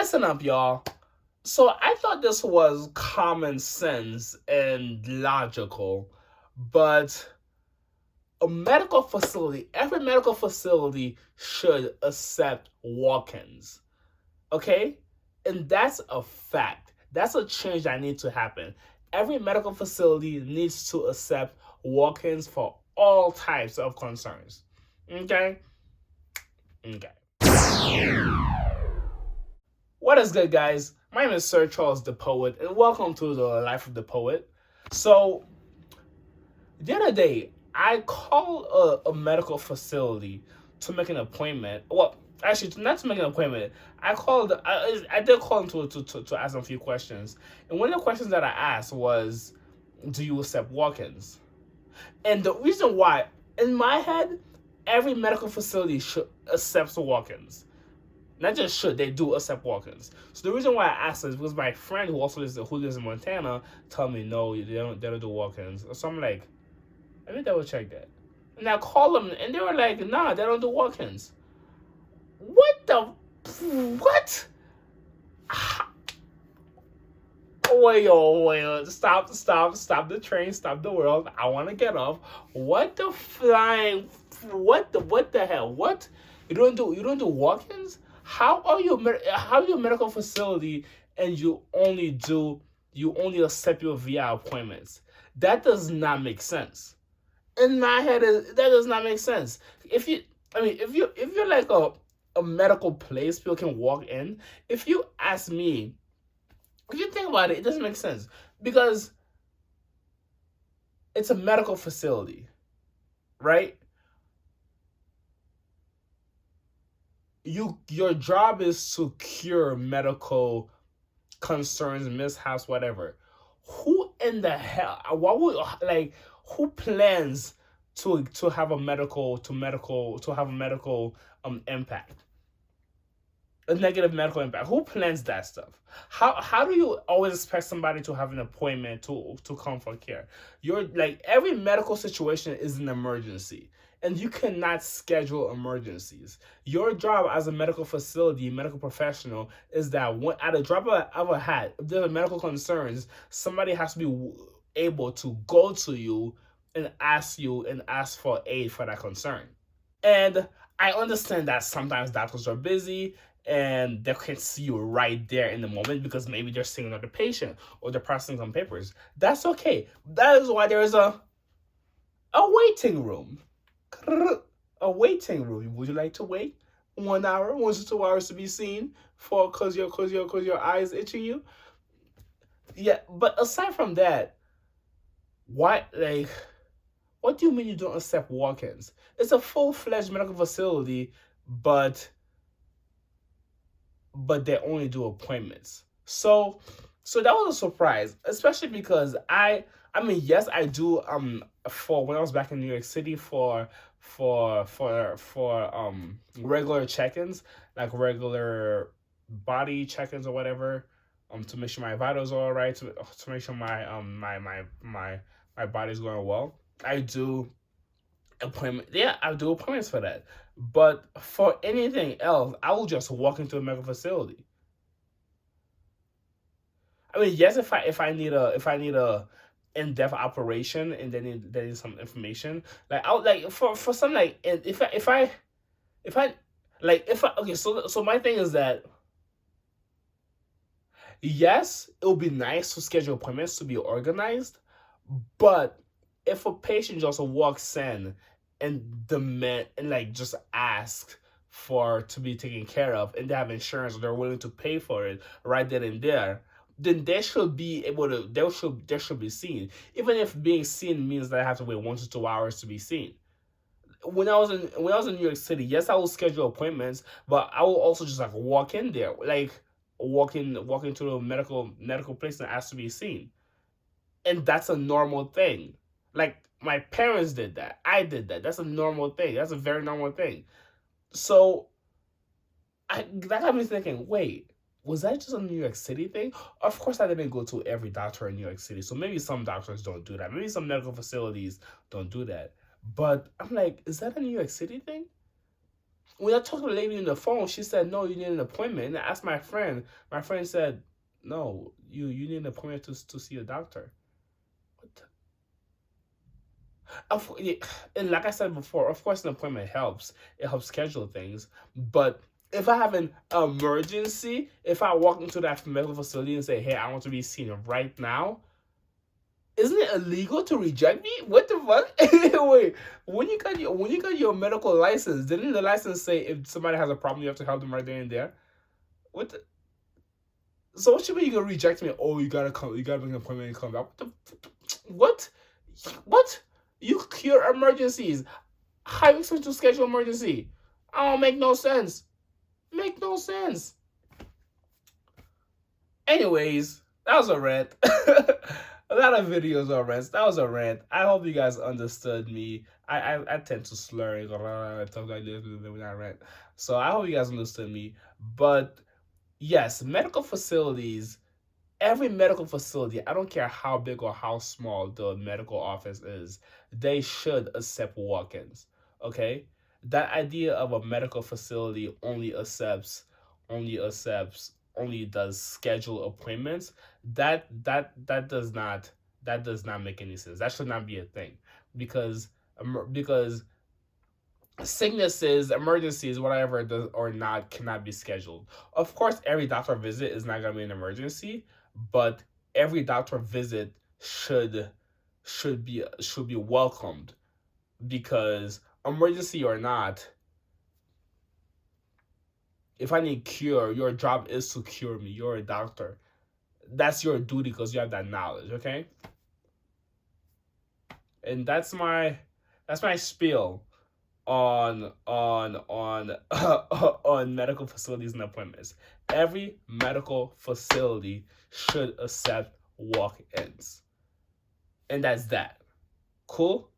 Listen up, y'all. So I thought this was common sense and logical, but every medical facility should accept walk-ins. Okay? And that's a fact. That's a change that needs to happen. Every medical facility needs to accept walk-ins for all types of concerns. Okay? Okay. What is good, guys? My name is Sircharlesthepoet, and welcome to the Life of the Poet. So, the other day, I called a medical facility to make an appointment. Well, actually, not to make an appointment. I did call them to ask them a few questions. And one of the questions that I asked was, do you accept walk-ins? And the reason why, in my head, every medical facility should accept walk-ins. Not just should, they do accept walk-ins. So the reason why I asked this was my friend who lives in Montana told me no, they don't do walk-ins. So I'm like, let me double check that. And I called them and they were like, nah, they don't do walk-ins. What? Wait, stop the train, stop the world. I want to get off. What the hell? What? You don't do walk-ins? How are you a medical facility and you only accept your via appointments? That does not make sense. In my head, that does not make sense. If you're like a medical place people can walk in, if you ask me, if you think about it, it doesn't make sense because it's a medical facility, right? Your job is to cure medical concerns, mishaps, whatever. Who in the hell? Who plans to have a medical impact? A negative medical impact. Who plans that stuff? How do you always expect somebody to have an appointment to come for care? You're like, every medical situation is an emergency, and you cannot schedule emergencies. Your job as a medical professional is that at a drop of a hat, if there are medical concerns, somebody has to be able to go to you and ask for aid for that concern. And I understand that sometimes doctors are busy and they can see you right there in the moment because maybe they're seeing another patient or they're processing some papers. That's okay. That is why there is a waiting room. A waiting room. Would you like to wait 1 hour, 1 to 2 hours to be seen cause your eyes itching you? Yeah, but aside from that, what do you mean you don't accept walk-ins? It's a full-fledged medical facility, but they only do appointments. So that was a surprise, especially because yes, I do for when I was back in New York City for regular check-ins, like regular body check-ins or whatever, to make sure my vitals are all right, to make sure my body's going well. I do appointments for that. But for anything else, I will just walk into a medical facility. Yes, if I need a in-depth operation and they need some information, like I would, like for some, like if I okay, so my thing is that yes, it would be nice to schedule appointments to be organized, but if a patient just walks in and demand and just ask to be taken care of and they have insurance or they're willing to pay for it right then and there, then they should be seen. Even if being seen means that I have to wait 1 to 2 hours to be seen. When I was in New York City, yes, I will schedule appointments, but I will also just walk in there, walk into a medical place and ask to be seen. And that's a normal thing. Like, my parents did that. I did that. That's a normal thing. That's a very normal thing. So, that got me thinking, wait, was that just a New York City thing? Of course, I didn't go to every doctor in New York City. So maybe some doctors don't do that. Maybe some medical facilities don't do that. But I'm like, is that a New York City thing? When I talked to the lady on the phone, she said, "No, you need an appointment." And I asked my friend. My friend said, "No, you need an appointment to see a doctor." What the- yeah, and like I said before, of course, an appointment helps. It helps schedule things. But if I have an emergency, if I walk into that medical facility and say, "Hey, I want to be seen right now," isn't it illegal to reject me? What the fuck? Wait, when you got your medical license, didn't the license say if somebody has a problem, you have to help them right there and there? What? So what you mean you gonna reject me? Oh, you gotta come. You gotta make an appointment and come back. What? What? You cure emergencies. How you expect to schedule emergency? Oh, make no sense. Make no sense. Anyways, that was a rant. A lot of videos are rants. That was a rant. I hope you guys understood me. I tend to slur and stuff like this when I rant. So I hope you guys understood me. But yes, medical facilities, every medical facility, I don't care how big or how small the medical office is, they should accept walk-ins. Okay? That idea of a medical facility only does schedule appointments, that does not make any sense. That should not be a thing. Because because sicknesses, emergencies, whatever does or not cannot be scheduled. Of course, every doctor visit is not gonna be an emergency, but every doctor visit should be welcomed, because emergency or not, if I need cure, your job is to cure me. You're a doctor. That's your duty because you have that knowledge, okay? And that's my spiel on on medical facilities and appointments. Every medical facility should accept walk-ins. And that's that. Cool?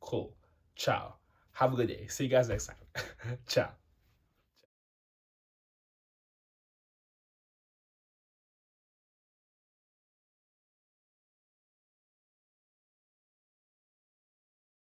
Cool. Ciao. Have a good day. See you guys next time. Ciao.